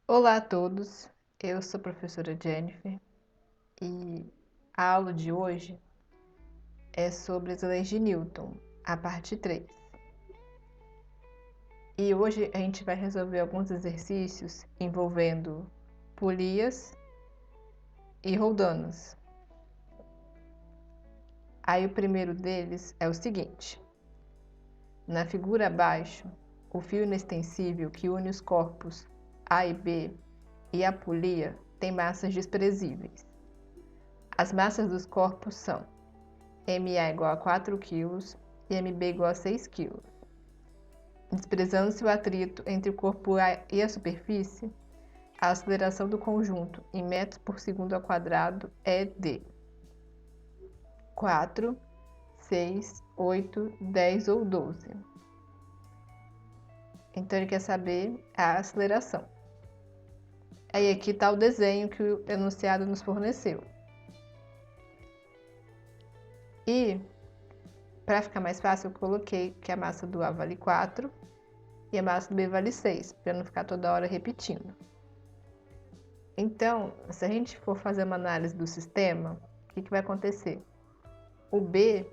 Olá a todos, eu sou a professora Jennifer e a aula de hoje é sobre as leis de Newton, a parte 3. E hoje a gente vai resolver alguns exercícios envolvendo polias e roldanas. Aí o primeiro deles é o seguinte: na figura abaixo, o fio inextensível que une os corpos A e B e a polia tem massas desprezíveis. As massas dos corpos são MA igual a 4 kg e MB igual a 6 kg. Desprezando-se o atrito entre o corpo A e a superfície, a aceleração do conjunto em metros por segundo ao quadrado é de 4, 6, 8, 10 ou 12. Então ele quer saber a aceleração. Aí aqui está o desenho que o enunciado nos forneceu. E, para ficar mais fácil, eu coloquei que a massa do A vale 4 e a massa do B vale 6, para não ficar toda hora repetindo. Então, se a gente for fazer uma análise do sistema, o que vai acontecer? O B,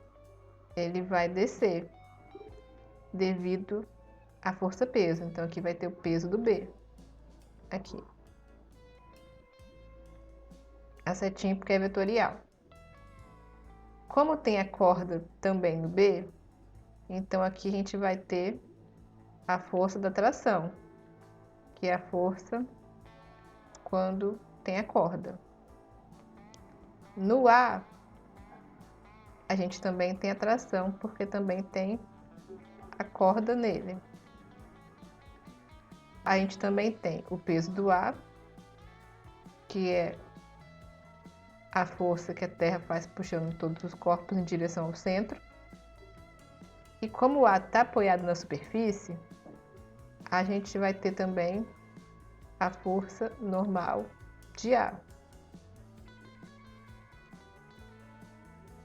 ele vai descer devido à força-peso. Então, aqui vai ter o peso do B. Aqui. A setinha porque é vetorial. Como tem a corda também no B, então aqui a gente vai ter a força da tração, que é a força quando tem a corda. No A, a gente também tem a tração, porque também tem a corda nele. A gente também tem o peso do A, que é a força que a Terra faz puxando todos os corpos em direção ao centro. E como o A está apoiado na superfície, a gente vai ter também a força normal de A.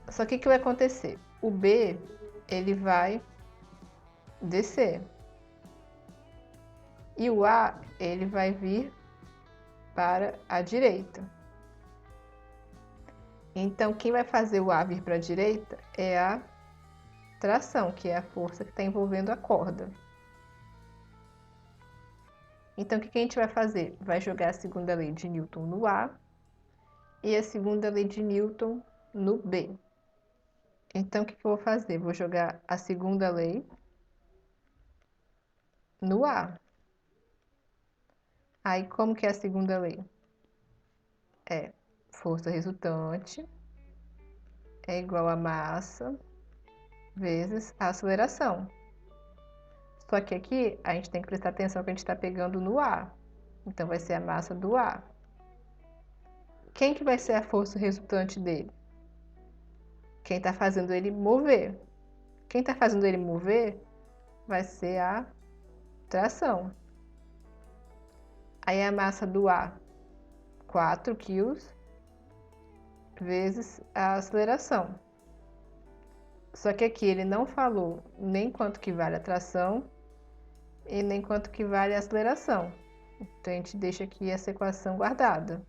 Só que o que vai acontecer? O B, ele vai descer. E o A, ele vai vir para a direita. Então, quem vai fazer o A vir para a direita é a tração, que é a força que está envolvendo a corda. Então, o que a gente vai fazer? Vai jogar a segunda lei de Newton no A e a segunda lei de Newton no B. Então, o que eu vou fazer? Vou jogar a segunda lei no A. Aí, como que é a segunda lei? É força resultante é igual a massa vezes a aceleração. Só que aqui a gente tem que prestar atenção que a gente está pegando no A. Então, vai ser a massa do A. Quem que vai ser a força resultante dele? Quem está fazendo ele mover. Quem está fazendo ele mover vai ser a tração. Aí a massa do A, 4 kg, vezes a aceleração. Só que aqui ele não falou nem quanto que vale a tração e nem quanto que vale a aceleração. Então a gente deixa aqui essa equação guardada.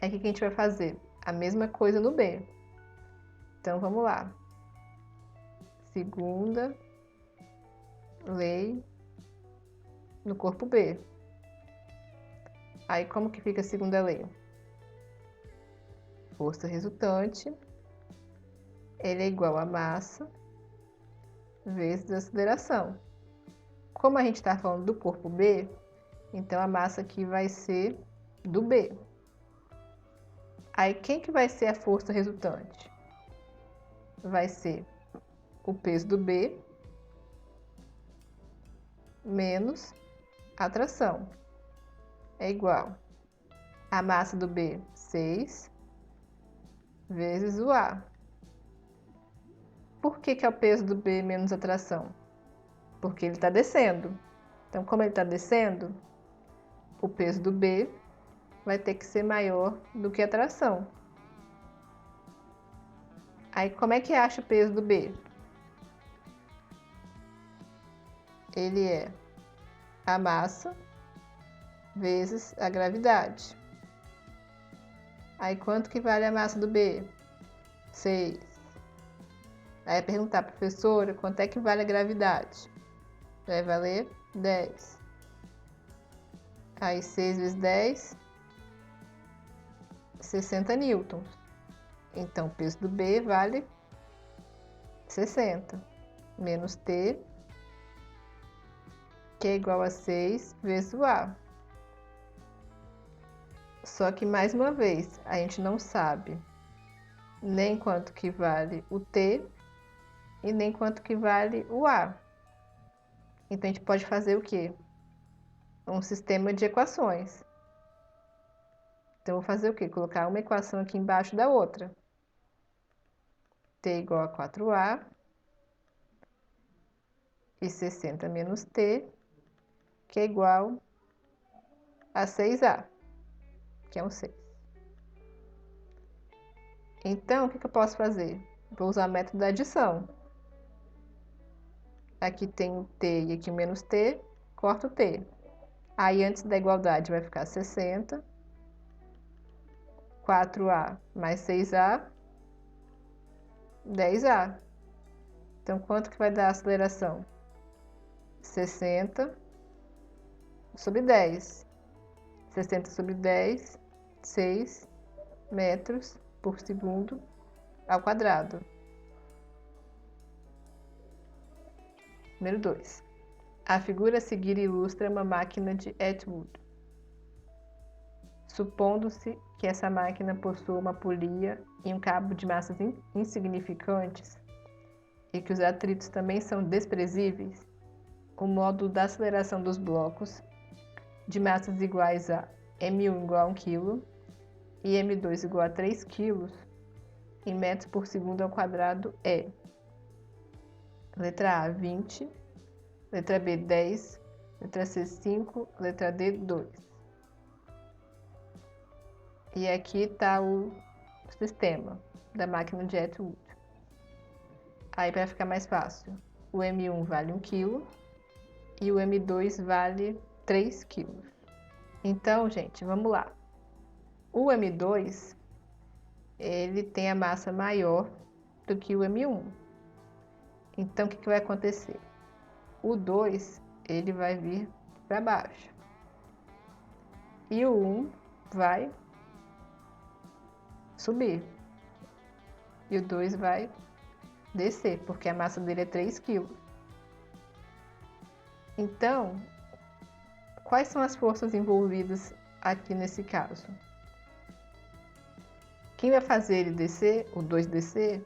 É aqui que a gente vai fazer a mesma coisa no B. Então vamos lá. Segunda lei no corpo B. Aí como que fica a segunda lei? Força resultante, ele é igual a massa vezes a aceleração. Como a gente está falando do corpo B, então a massa aqui vai ser do B. Aí quem que vai ser a força resultante? Vai ser o peso do B menos a tração. É igual a massa do B, 6, vezes o A. Por que é o peso do B menos a tração? Porque ele está descendo. Então, como ele está descendo, o peso do B vai ter que ser maior do que a tração. Aí, como é que acha o peso do B? Ele é a massa vezes a gravidade. Aí quanto que vale a massa do B? 6. Aí perguntar, professora, quanto é que vale a gravidade? Vai valer 10. Aí 6 vezes 10, 60 newtons. Então o peso do B vale 60 menos T, que é igual a 6 vezes o A. Só que, mais uma vez, a gente não sabe nem quanto que vale o T e nem quanto que vale o A. Então, a gente pode fazer o quê? Um sistema de equações. Então, eu vou fazer o quê? Colocar uma equação aqui embaixo da outra. T igual a 4A e 60 menos T, que é igual a 6A, que é um 6. Então, o que eu posso fazer? Vou usar o método da adição. Aqui tem o T e aqui menos T, corto o T. Aí, antes da igualdade, vai ficar 60. 4A mais 6A, 10A. Então, quanto que vai dar a aceleração? 60 sobre 10. 60 sobre 10, 6 metros por segundo ao quadrado. Número 2. A figura a seguir ilustra uma máquina de Atwood. Supondo-se que essa máquina possua uma polia e um cabo de massas insignificantes e que os atritos também são desprezíveis, o módulo da aceleração dos blocos de massas iguais a m1 igual a 1 kg e m2 igual a 3 kg em metros por segundo ao quadrado é: letra A, 20, letra B, 10, letra C, 5, letra D, 2. E aqui está o sistema da máquina de Atwood. Aí, para ficar mais fácil, o M1 vale 1 kg e o M2 vale 3 kg. Então, gente, vamos lá. O M2, ele tem a massa maior do que o M1. Então, o que vai acontecer? O 2, ele vai vir para baixo. E o 1 vai subir. E o 2 vai descer, porque a massa dele é 3 kg. Então, quais são as forças envolvidas aqui nesse caso? Quem vai fazer ele descer, o 2 descer,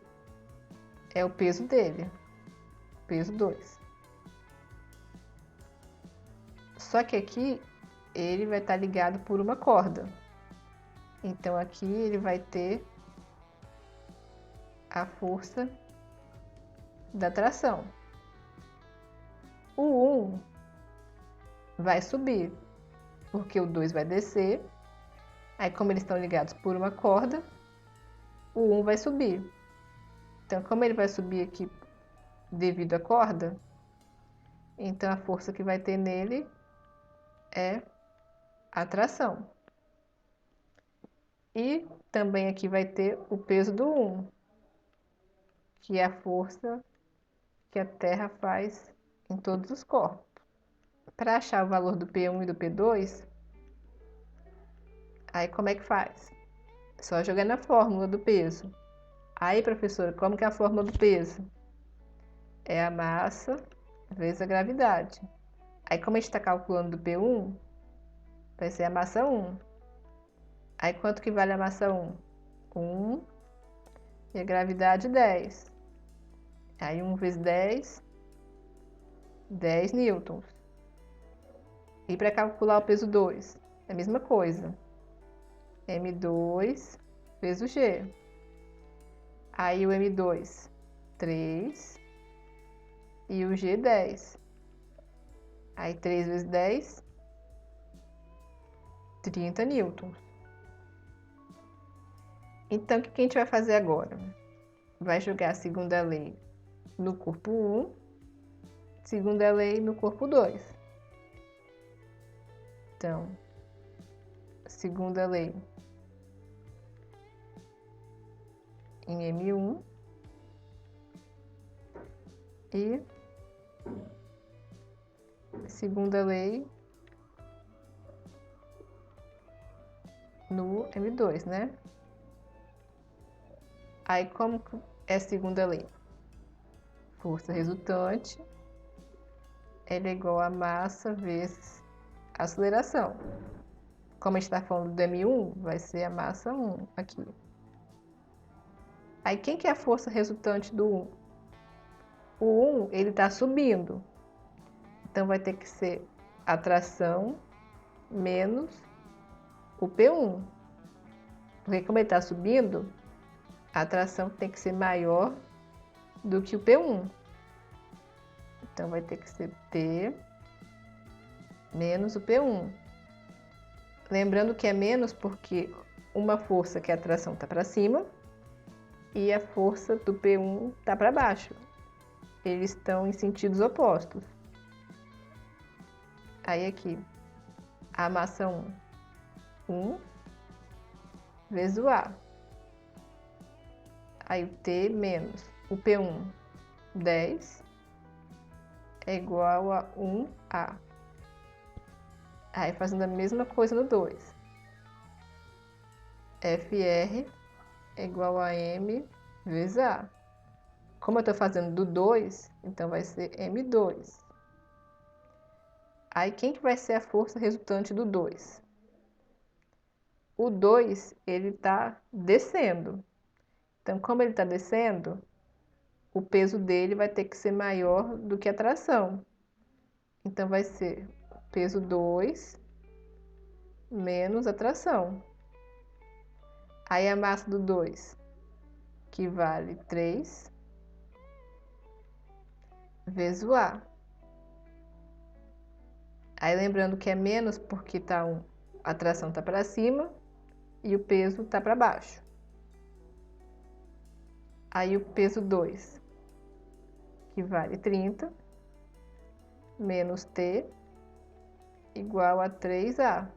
é o peso dele, peso 2. Só que aqui ele vai estar ligado por uma corda. Então aqui ele vai ter a força da tração. O 1 vai subir, porque o 2 vai descer. Aí, como eles estão ligados por uma corda, o 1 vai subir. Então, como ele vai subir aqui devido à corda, então a força que vai ter nele é a tração. E também aqui vai ter o peso do 1, que é a força que a Terra faz em todos os corpos. Para achar o valor do P1 e do P2, aí como é que faz? Só jogar na fórmula do peso. Aí, professora, como que é a fórmula do peso? É a massa vezes a gravidade. Aí, como a gente está calculando do P1, vai ser a massa 1. Aí, quanto que vale a massa 1? 1 e a gravidade 10. Aí, 1 vezes 10, 10 newtons. E para calcular o peso 2, é a mesma coisa. M2 vezes o G. Aí o M2, 3 e o G, 10. Aí 3 vezes 10, 30 newtons. Então, o que a gente vai fazer agora? Vai jogar a segunda lei no corpo 1, segunda lei no corpo 2. Então, segunda lei em M1 e segunda lei no M2, né? Aí, como que é a segunda lei? Força resultante ela é igual a massa vezes a aceleração. Como a gente está falando do M1, vai ser a massa 1 aqui. Aí, quem que é a força resultante do 1? O 1, ele está subindo. Então, vai ter que ser a tração menos o P1. Porque como ele está subindo, a tração tem que ser maior do que o P1. Então, vai ter que ser P menos o P1. Lembrando que é menos porque uma força que é a tração está para cima e a força do P1 está para baixo. Eles estão em sentidos opostos. Aí aqui, a massa 1 vezes o A. Aí o T menos o P1, 10, é igual a 1A. Aí fazendo a mesma coisa no 2. FR é igual a M vezes A. Como eu estou fazendo do 2, então vai ser M2. Aí quem que vai ser a força resultante do 2? O 2, ele está descendo. Então, como ele está descendo, o peso dele vai ter que ser maior do que a tração. Então, vai ser o peso 2 menos a tração. Aí, a massa do 2, que vale 3, vezes o A. Aí, lembrando que é menos porque a tração está para cima e o peso está para baixo. Aí, o peso 2, que vale 30, menos T, igual a 3A.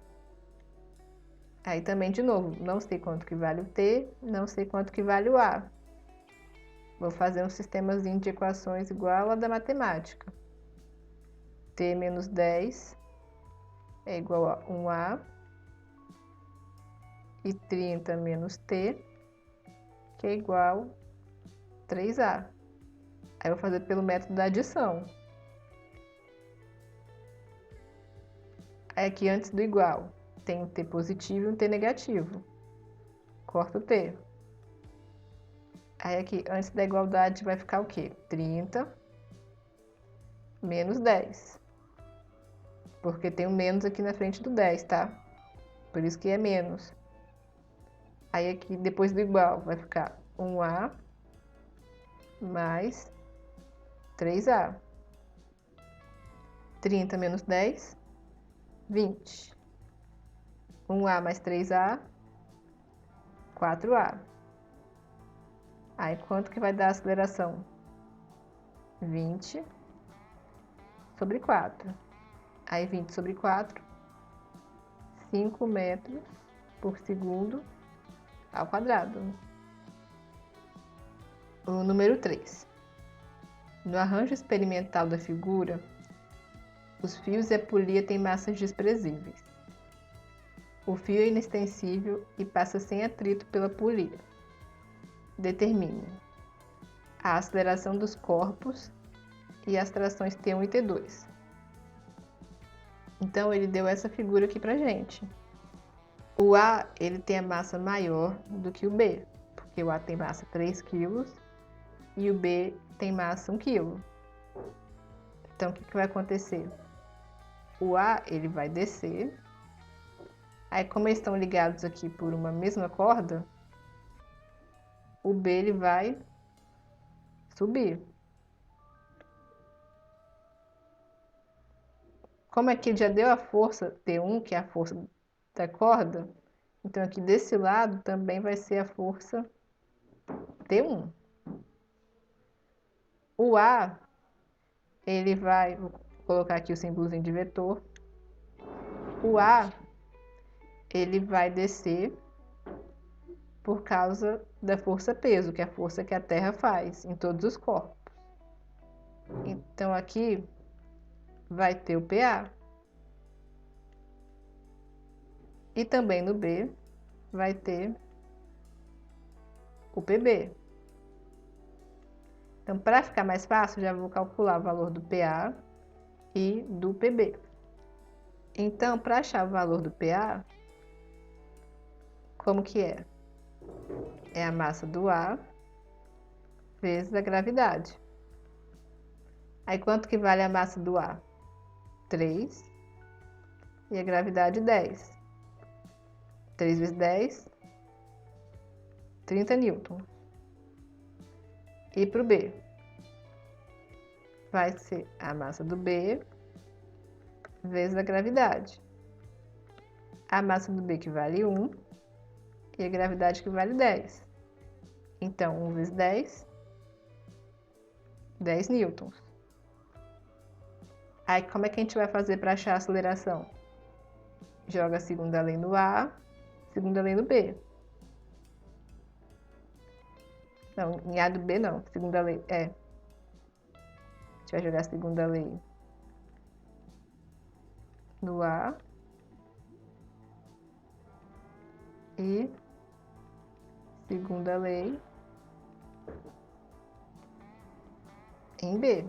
Aí também, de novo, não sei quanto que vale o T, não sei quanto que vale o A. Vou fazer um sistemazinho de equações igual a da matemática. T menos 10 é igual a 1A. E 30 menos T, que é igual a 3A. Aí eu vou fazer pelo método da adição. Aí aqui antes do igual, tem um T positivo e um T negativo. Corta o T. Aí aqui, antes da igualdade, vai ficar o quê? 30 menos 10. Porque tem um menos aqui na frente do 10, tá? Por isso que é menos. Aí aqui, depois do igual, vai ficar 1A mais 3A. 30 menos 10, 20. 1A mais 3A, 4A. Aí, quanto que vai dar a aceleração? 20 sobre 4. Aí, 20 sobre 4, 5 metros por segundo ao quadrado. O número 3. No arranjo experimental da figura, os fios e a polia têm massas desprezíveis. O fio é inextensível e passa sem atrito pela polia. Determine a aceleração dos corpos e as trações T1 e T2. Então, ele deu essa figura aqui pra gente. O A, ele tem a massa maior do que o B, porque o A tem massa 3 kg e o B tem massa 1 kg. Então, o que vai acontecer? O A, ele vai descer. Aí, como eles estão ligados aqui por uma mesma corda, o B, ele vai subir. Como aqui ele já deu a força T1, que é a força da corda, então aqui desse lado também vai ser a força T1. O A, ele vai, vou colocar aqui o símbolozinho de vetor, O A, ele vai descer por causa da força-peso, que é a força que a Terra faz em todos os corpos. Então, aqui vai ter o PA. E também no B vai ter o PB. Então, para ficar mais fácil, já vou calcular o valor do PA e do PB. Então, para achar o valor do PA, como que é? É a massa do A vezes a gravidade. Aí, quanto que vale a massa do A? 3. E a gravidade, 10. 3 vezes 10, 30 newtons. E para o B, vai ser a massa do B vezes a gravidade. A massa do B que vale 1 e a gravidade que vale 10. Então, 1 vezes 10, 10 newtons. Aí, como é que a gente vai fazer para achar a aceleração? Joga a segunda lei no A, segunda lei no B. Não, em A do B não, segunda lei, A gente vai jogar a segunda lei no A e segunda lei em B.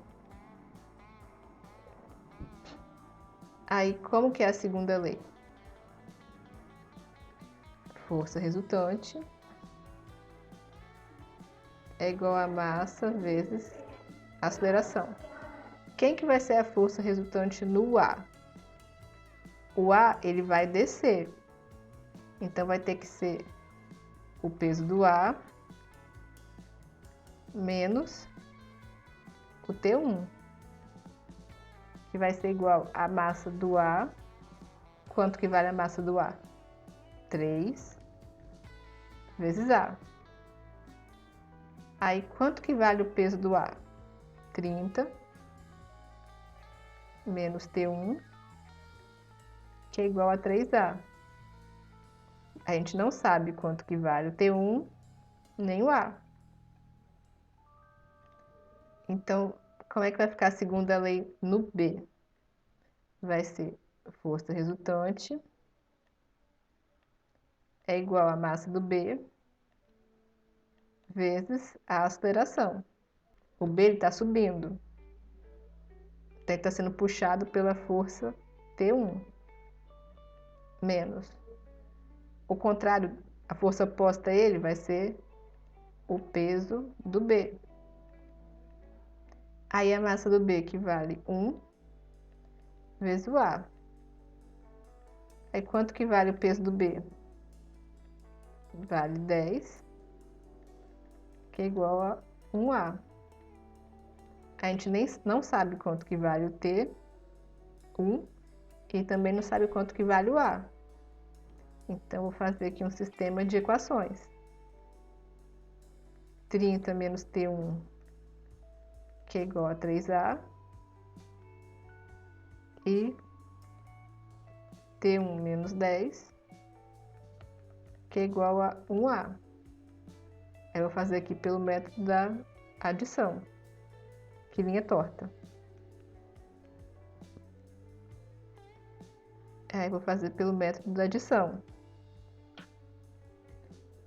Aí, como que é a segunda lei? Força resultante é igual a massa vezes a aceleração. Quem que vai ser a força resultante no A? O A, ele vai descer. Então, vai ter que ser o peso do A menos o T1, que vai ser igual a massa do A. Quanto que vale a massa do A? 3 vezes A. Aí, quanto que vale o peso do A? 30 menos T1, que é igual a 3A. A gente não sabe quanto que vale o T1 nem o A. Então, como é que vai ficar a segunda lei no B? Vai ser força resultante é igual a massa do B vezes a aceleração. O B está subindo. Então, ele está sendo puxado pela força T1 menos. O contrário, a força oposta a ele vai ser o peso do B. Aí a massa do B que vale 1 vezes o A. Aí quanto que vale o peso do B? Vale 10, que é igual a 1A. A gente não sabe quanto que vale o T1 e também não sabe quanto que vale o A. Então, vou fazer aqui um sistema de equações. 30 menos T1, que é igual a 3A, e T1 menos 10, que é igual a 1A. Eu vou fazer aqui pelo método da adição, que linha torta. Aí, vou fazer pelo método da adição.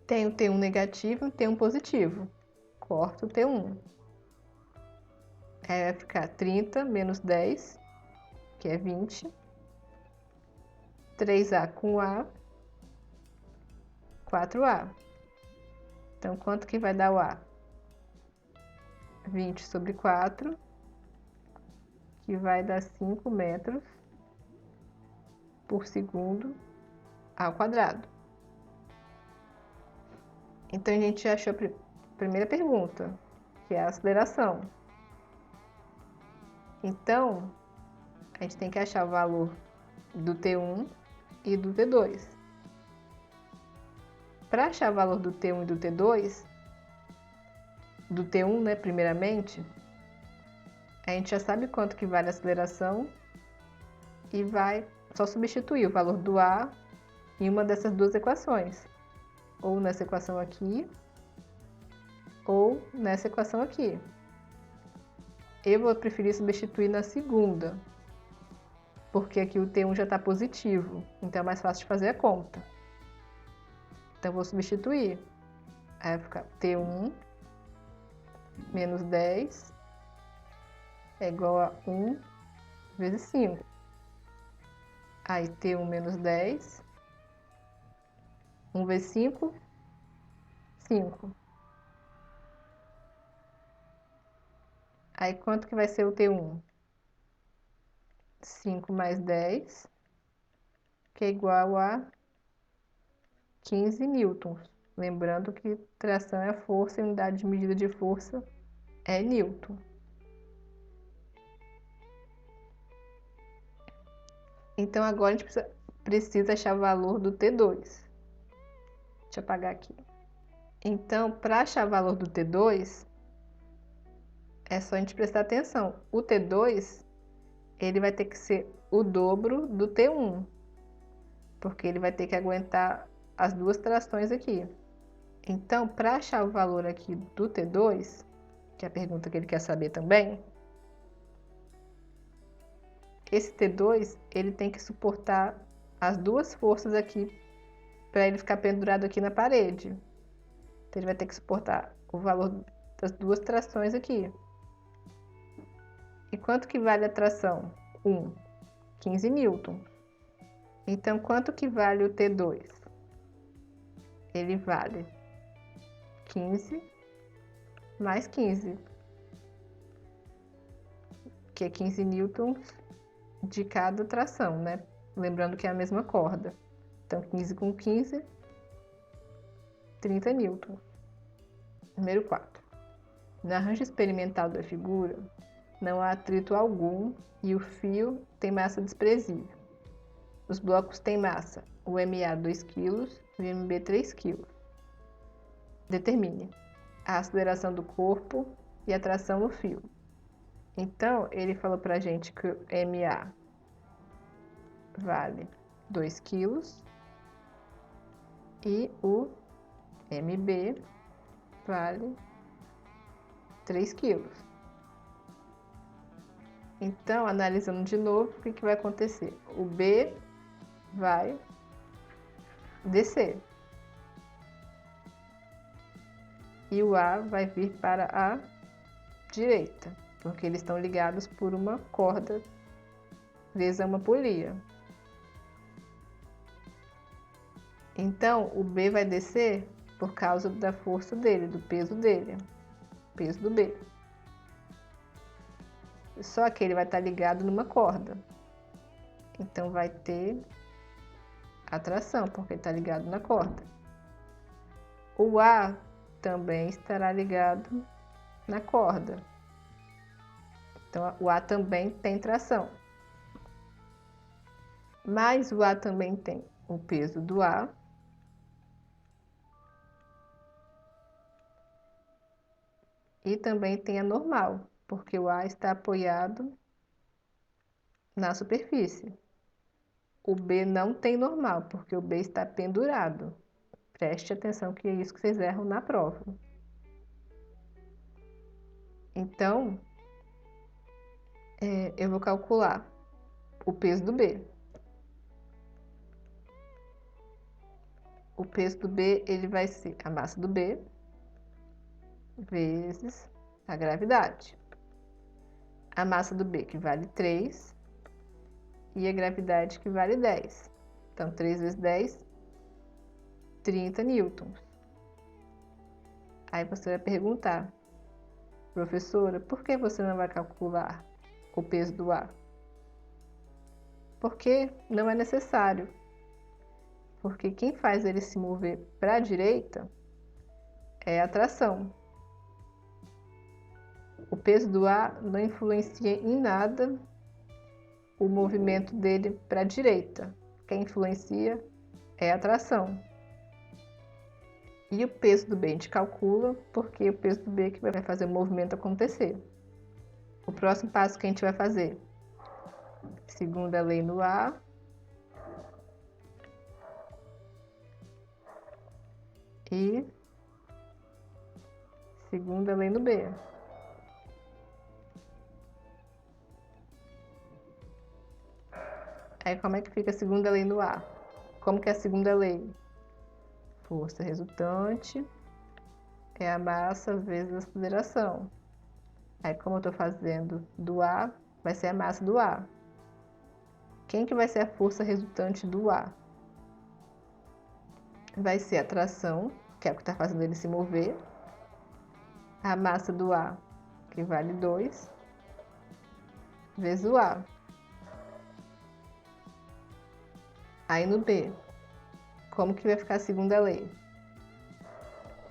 Tem o T1 negativo e o T1 positivo. Corto o T1. Aí vai ficar 30 menos 10, que é 20. 3A com A, 4A. Então, quanto que vai dar o A? 20 sobre 4, que vai dar 5 metros por segundo ao quadrado. Então, a gente achou a primeira pergunta, que é a aceleração. Então, a gente tem que achar o valor do T1 e do T2. Para achar o valor do T1 e do T2, do T1, né, primeiramente, a gente já sabe quanto que vale a aceleração e vai só substituir o valor do A em uma dessas duas equações. Ou nessa equação aqui, ou nessa equação aqui. Eu vou preferir substituir na segunda, porque aqui o T1 já está positivo, então é mais fácil de fazer a conta. Então, eu vou substituir. Aí vai ficar T1 menos 10 é igual a 1 vezes 5. Aí, T1 menos 10, 1 vezes 5, 5. Aí, quanto que vai ser o T1? 5 mais 10, que é igual a 15 newtons. Lembrando que tração é força e unidade de medida de força é newton. Então, agora a gente precisa achar o valor do T2. Deixa eu apagar aqui. Então, para achar o valor do T2, é só a gente prestar atenção. O T2, ele vai ter que ser o dobro do T1, porque ele vai ter que aguentar as duas trações aqui. Então, para achar o valor aqui do T2, que é a pergunta que ele quer saber também, esse T2, ele tem que suportar as duas forças aqui para ele ficar pendurado aqui na parede. Então, ele vai ter que suportar o valor das duas trações aqui. E quanto que vale a tração? 1, 15 newton. Então, quanto que vale o T2? Ele vale 15 mais 15, que é 15 newtons de cada tração, né? Lembrando que é a mesma corda. Então, 15 com 15, 30 newtons. Número 4. No arranjo experimental da figura, não há atrito algum e o fio tem massa desprezível. Os blocos têm massa, o MA 2 kg e o MB 3 kg. Determine a aceleração do corpo e a tração no fio. Então, ele falou pra gente que o MA vale 2 kg e o MB vale 3 kg. Então, analisando de novo, o que vai acontecer? O B vai descer. E o A vai vir para a direita, porque eles estão ligados por uma corda presa a uma polia. Então, o B vai descer por causa da força dele, do peso dele, peso do B. Só que ele vai estar ligado numa corda. Então, vai ter atração, porque ele está ligado na corda. O A também estará ligado na corda. Então, o A também tem tração. Mas o A também tem o peso do A. E também tem a normal, porque o A está apoiado na superfície. O B não tem normal, porque o B está pendurado. Preste atenção que é isso que vocês erram na prova. Então, eu vou calcular o peso do B. O peso do B, ele vai ser a massa do B vezes a gravidade. A massa do B, que vale 3, e a gravidade, que vale 10. Então, 3 vezes 10, 30 newtons. Aí você vai perguntar, professora, por que você não vai calcular o peso do A? Porque não é necessário. Porque quem faz ele se mover para a direita é a tração. O peso do A não influencia em nada o movimento dele para a direita. Quem influencia é a tração. E o peso do B a gente calcula, porque o peso do B é que vai fazer o movimento acontecer. O próximo passo que a gente vai fazer, segundo a lei no A, e segunda lei no B. Aí como é que fica a segunda lei no A? Como que é a segunda lei? Força resultante é a massa vezes a aceleração. Aí como eu estou fazendo do A, vai ser a massa do A. Quem que vai ser a força resultante do A? Vai ser a tração, que é o que está fazendo ele se mover. A massa do A, que vale 2, vezes o A. Aí no B, como que vai ficar a segunda lei?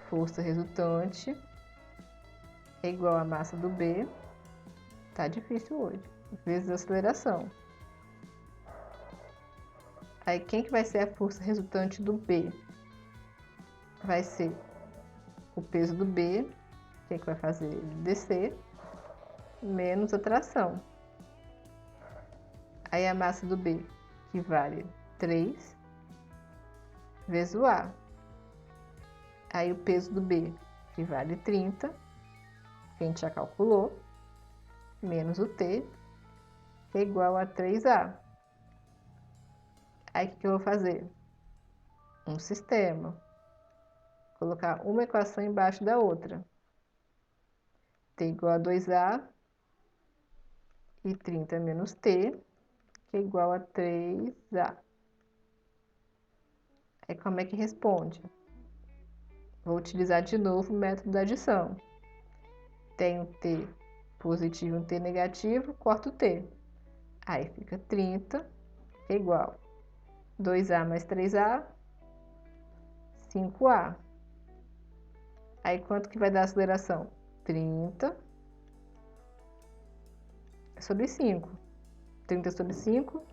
Força resultante é igual a massa do B, tá difícil hoje, vezes a aceleração. Aí quem que vai ser a força resultante do B? Vai ser o peso do B, que vai fazer ele descer, menos a tração. Aí a massa do B, que vale 3, vezes o A. Aí o peso do B, que vale 30, que a gente já calculou, menos o T, que é igual a 3A. Aí o que eu vou fazer? Um sistema. Colocar uma equação embaixo da outra. T igual a 2A e 30 menos T, que é igual a 3A. Aí como é que responde? Vou utilizar de novo o método da adição. Tenho T positivo e um T negativo, corto o T. Aí fica 30, que é igual 2A mais 3A, 5A. Aí quanto que vai dar a aceleração? 30 sobre 5. 30 sobre 5,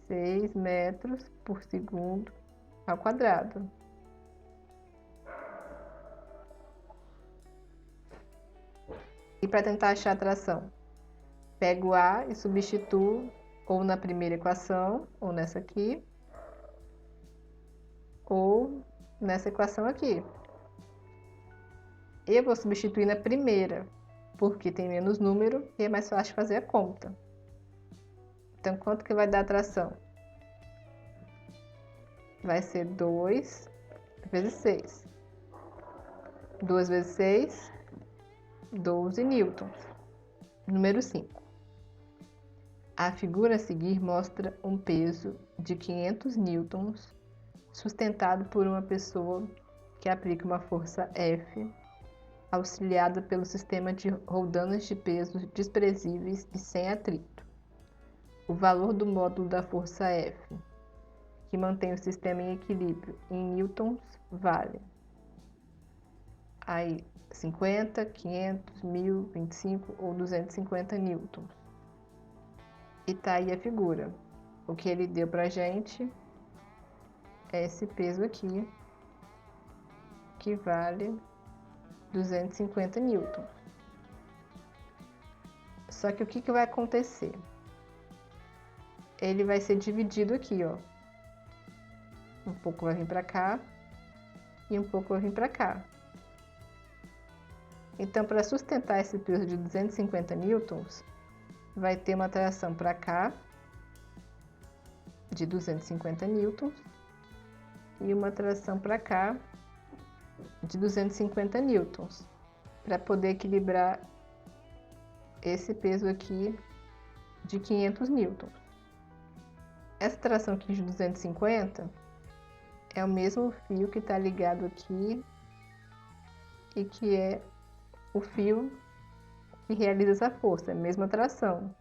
6 metros por segundo ao quadrado. E para tentar achar a tração, pego A e substituo ou na primeira equação, ou nessa aqui, ou nessa equação aqui. Eu vou substituir na primeira, porque tem menos número e é mais fácil fazer a conta. Então, quanto que vai dar a tração? Vai ser 2 vezes 6. 2 vezes 6, 12 newtons. Número 5. A figura a seguir mostra um peso de 500 newtons sustentado por uma pessoa que aplica uma força F, auxiliada pelo sistema de roldanas de pesos desprezíveis e sem atrito. O valor do módulo da força F, que mantém o sistema em equilíbrio em newtons, vale aí 50, 500, 1000, 25 ou 250 newtons. E tá aí a figura. O que ele deu pra gente é esse peso aqui, que vale 250 newtons. Só que o que vai acontecer? Ele vai ser dividido aqui, ó. Um pouco vai vir para cá e um pouco vai vir para cá. Então, para sustentar esse peso de 250 newtons, vai ter uma tração para cá de 250 newtons e uma tração para cá de 250 newtons, para poder equilibrar esse peso aqui de 500 newtons. Essa tração aqui de 250 é o mesmo fio que está ligado aqui e que é o fio que realiza essa força, a mesma tração.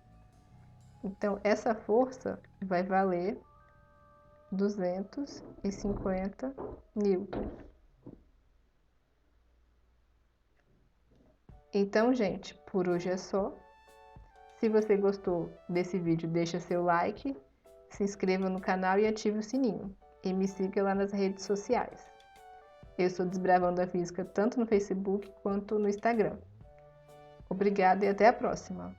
Então, essa força vai valer 250 newtons. Então, gente, por hoje é só. Se você gostou desse vídeo, deixa seu like, se inscreva no canal e ative o sininho. E me siga lá nas redes sociais. Eu sou Desbravando a Física tanto no Facebook quanto no Instagram. Obrigada e até a próxima!